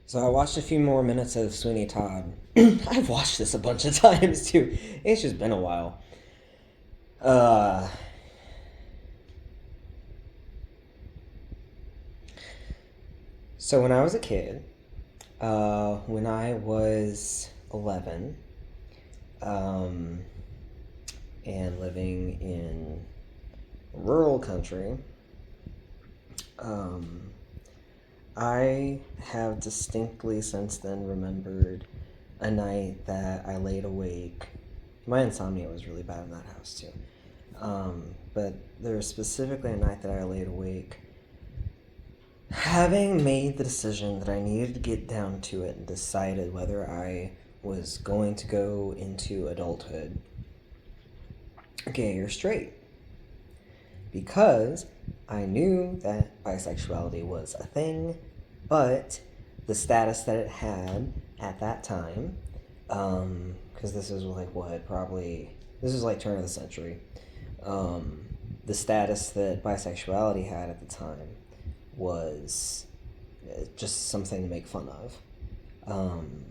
So I watched a few more minutes of Sweeney Todd. I've watched this a bunch of times too. It's just been a while. Uh, so when I was a kid, when I was 11, um, and living in rural country, um, I have distinctly since then remembered a night that I laid awake. My insomnia was really bad in that house too. But there was specifically a night that I laid awake, having made the decision that I needed to get down to it and decided whether I was going to go into adulthood gay or straight. Because I knew that bisexuality was a thing, but the status that it had at that time, because this is like what, probably, this is like turn of the century, um, the status that bisexuality had at the time was just something to make fun of. Um,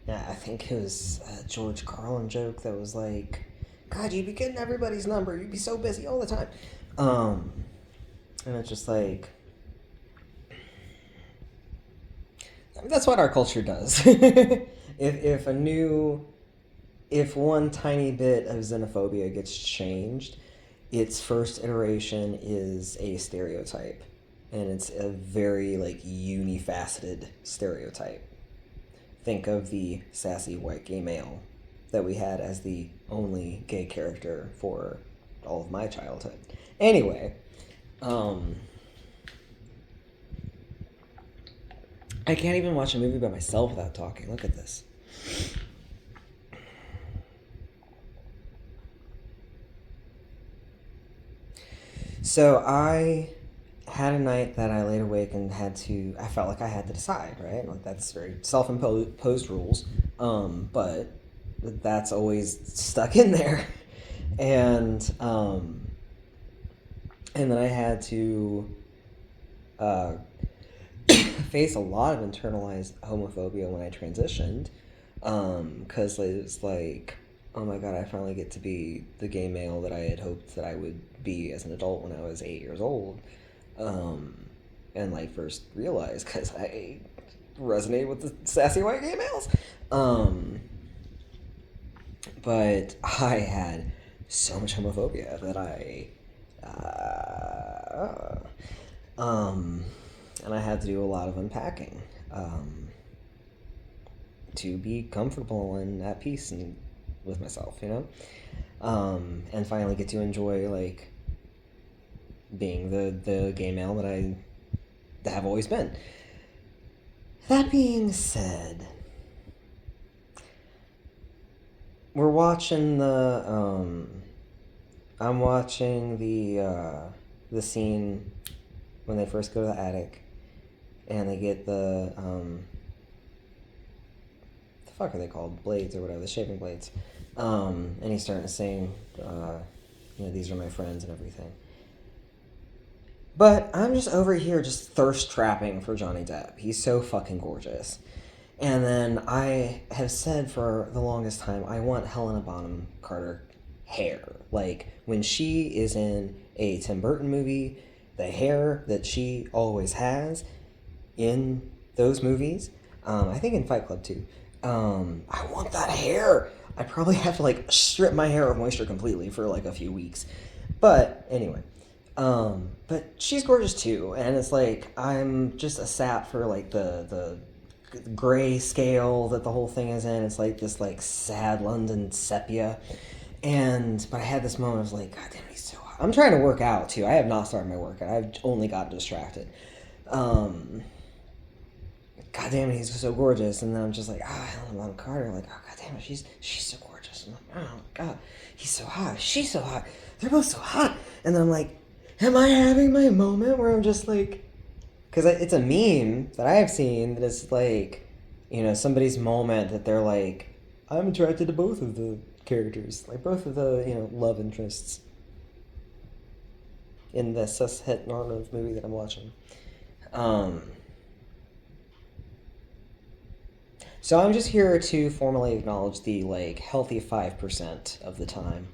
yeah, I think it was a George Carlin joke that was like, God, you'd be getting everybody's number. You'd be so busy all the time. Um, and it's just like, that's what our culture does. if a new, if one tiny bit of xenophobia gets changed, its first iteration is a stereotype. And it's a very, like, unifaceted stereotype. Think of the sassy white gay male that we had as the only gay character for all of my childhood. Anyway, I can't even watch a movie by myself without talking. Look at this. So I had a night that I laid awake and I felt like I had to decide, right? Like, that's very self-imposed rules. But that's always stuck in there. And, and then I had to, uh, face a lot of internalized homophobia when I transitioned. Because it was like, oh my God, I finally get to be the gay male that I had hoped that I would be as an adult when I was 8 years old. Um, and like first realized because I resonate with the sassy white gay males. Um, but I had so much homophobia that um, and I had to do a lot of unpacking, to be comfortable and at peace and with myself, and finally get to enjoy like being the gay male that I have always been. That being said, we're watching I'm watching the scene when they first go to the attic and they get the fuck are they called? Blades or whatever, the shaving blades. And he's starting to sing, these are my friends and everything. But I'm just over here just thirst trapping for Johnny Depp. He's so fucking gorgeous. And then I have said for the longest time, I want Helena Bonham Carter hair. Like, when she is in a Tim Burton movie, the hair that she always has in those movies, I think in Fight Club too, I want that hair. I probably have to, like, strip my hair of moisture completely for, like, a few weeks. But, anyway. But she's gorgeous too, and it's like, I'm just a sap for, like, the gray scale that the whole thing is in. It's like this like sad London sepia. But I had this moment, I was like, God damn, he's so hot. I'm trying to work out too. I have not started my workout. I've only got distracted. God damn it, he's so gorgeous. And then I'm just like, Helen Bonham Carter. Like, oh, God damn it, she's so gorgeous. I'm like, oh my God, he's so hot. She's so hot. They're both so hot. And then I'm like, am I having my moment where I'm just like, because it's a meme that I have seen that is like, somebody's moment that they're like, I'm attracted to both of the characters, like both of the, love interests in the cis het normative movie that I'm watching. Um, So I'm just here to formally acknowledge the like healthy 5% of the time.